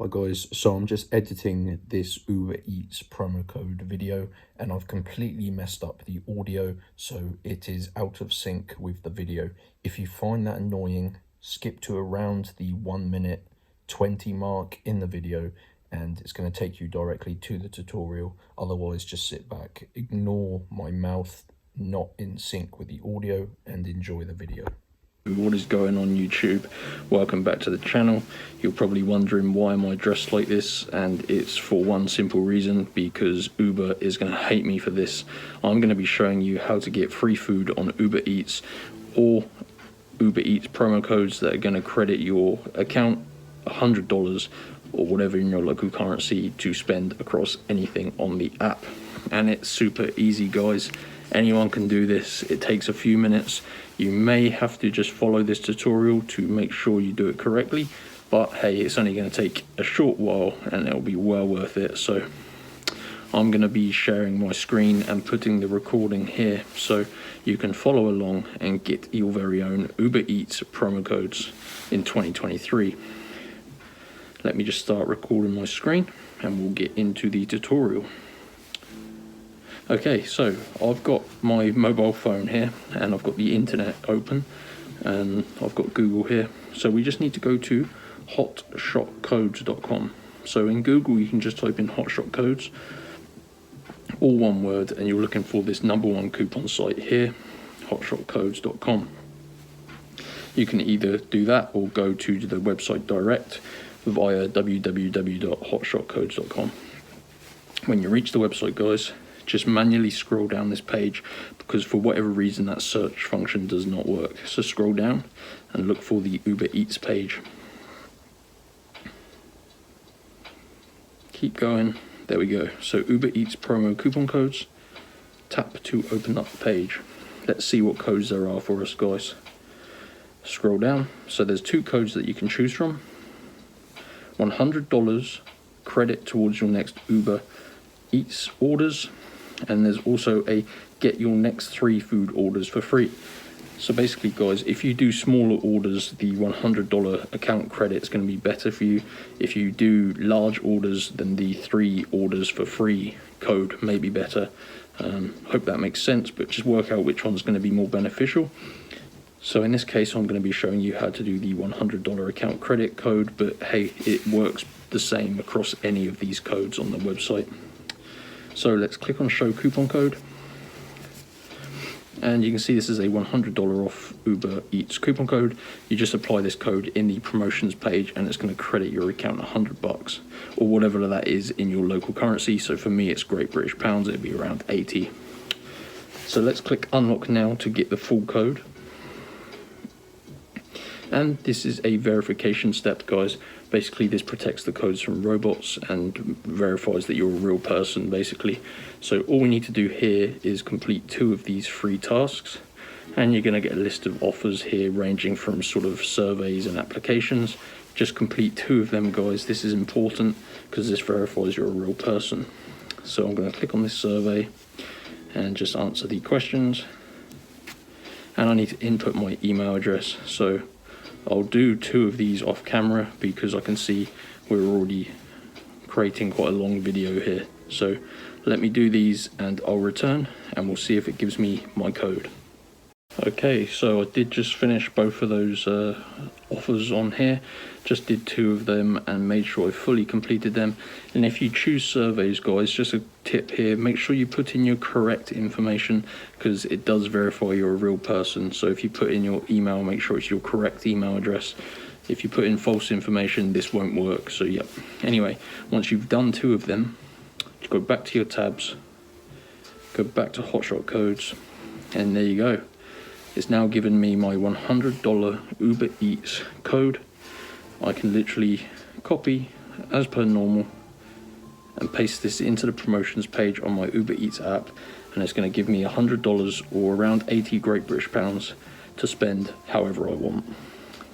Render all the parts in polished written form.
Hi guys, so I'm just editing this Uber Eats promo code video and I've completely messed up the audio, so it is out of sync with the video. If you find that annoying, skip to around the 1 minute 20 mark in the video and it's going to take you directly to the tutorial. Otherwise, just sit back, ignore my mouth not in sync with the audio and enjoy the video. What is going on YouTube? Welcome back to the channel. You're probably wondering why am I dressed like this, and it's for one simple reason, because Uber is going to hate me for this. I'm going to be showing you how to get free food on Uber Eats or Uber Eats promo codes that are going to credit your account $100 or whatever in your local currency to spend across anything on the app. And it's super easy, guys. Anyone can do this. It takes a few minutes. You may have to just follow this tutorial to make sure you do it correctly, but hey, it's only going to take a short while and it'll be well worth it. So I'm going to be sharing my screen and putting the recording here so you can follow along and get your very own Uber Eats promo codes in 2023. Let me just start recording my screen and we'll get into the tutorial. Okay, so I've got my mobile phone here and I've got the internet open and I've got Google here. So we just need to go to hotshotcodes.com. So in Google you can just type in hotshot codes, all one word, and you're looking for this #1 coupon site here, hotshotcodes.com. You can either do that or go to the website direct via www.hotshotcodes.com. When you reach the website, guys, just manually scroll down this page because for whatever reason that search function does not work. So scroll down and look for the Uber Eats page. Keep going. There we go. So Uber Eats promo coupon codes. Tap to open up the page. Let's see what codes there are for us, guys. Scroll down. So there's 2 codes that you can choose from. $100 credit towards your next Uber Eats orders, and there's also a get your next 3 food orders for free. So basically, guys, if you do smaller orders, the $100 account credit is going to be better for you. If you do large orders, then the 3 orders for free code may be better. Hope that makes sense, but just work out which one's going to be more beneficial. So in this case, I'm going to be showing you how to do the $100 account credit code, but hey, it works the same across any of these codes on the website. So let's click on show coupon code. And you can see this is a $100 off Uber Eats coupon code. You just apply this code in the promotions page and it's going to credit your account $100 or whatever that is in your local currency. So for me, it's Great British Pounds. It'd be around 80. So let's click unlock now to get the full code. And this is a verification step, guys. Basically, this protects the codes from robots and verifies that you're a real person, basically. So all we need to do here is complete 2 of these free tasks. And you're going to get a list of offers here ranging from sort of surveys and applications. Just complete 2 of them, guys. This is important because this verifies you're a real person. So I'm going to click on this survey and just answer the questions. And I need to input my email address. So I'll do 2 of these off camera because I can see we're already creating quite a long video here. So let me do these and I'll return and we'll see if it gives me my code. Okay, so I did just finish both of those offers on here. Just did 2 of them and made sure I fully completed them. And if you choose surveys, guys, just a tip here, make sure you put in your correct information because it does verify you're a real person. So if you put in your email, make sure it's your correct email address. If you put in false information, this won't work. So yep. Anyway, once you've done 2 of them, just go back to your tabs, go back to Hotshot Codes, and there you go. It's now given me my $100 Uber Eats code. I can literally copy as per normal and paste this into the promotions page on my Uber Eats app, and it's going to give me $100 or around 80 Great British Pounds to spend however I want.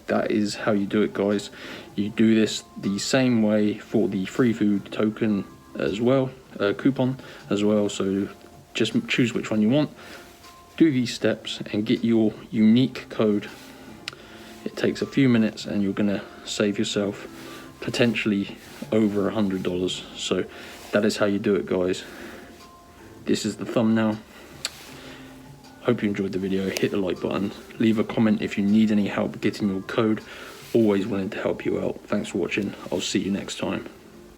That is how you do it, guys. You do this the same way for the free food token as well, coupon as well. So just choose which one you want. Do these steps and get your unique code. It takes a few minutes and you're going to save yourself potentially over $100. So that is how you do it, guys. This is the thumbnail. Hope you enjoyed the video. Hit the like button, leave a comment if you need any help getting your code. Always willing to help you out. Thanks for watching. I'll see you next time.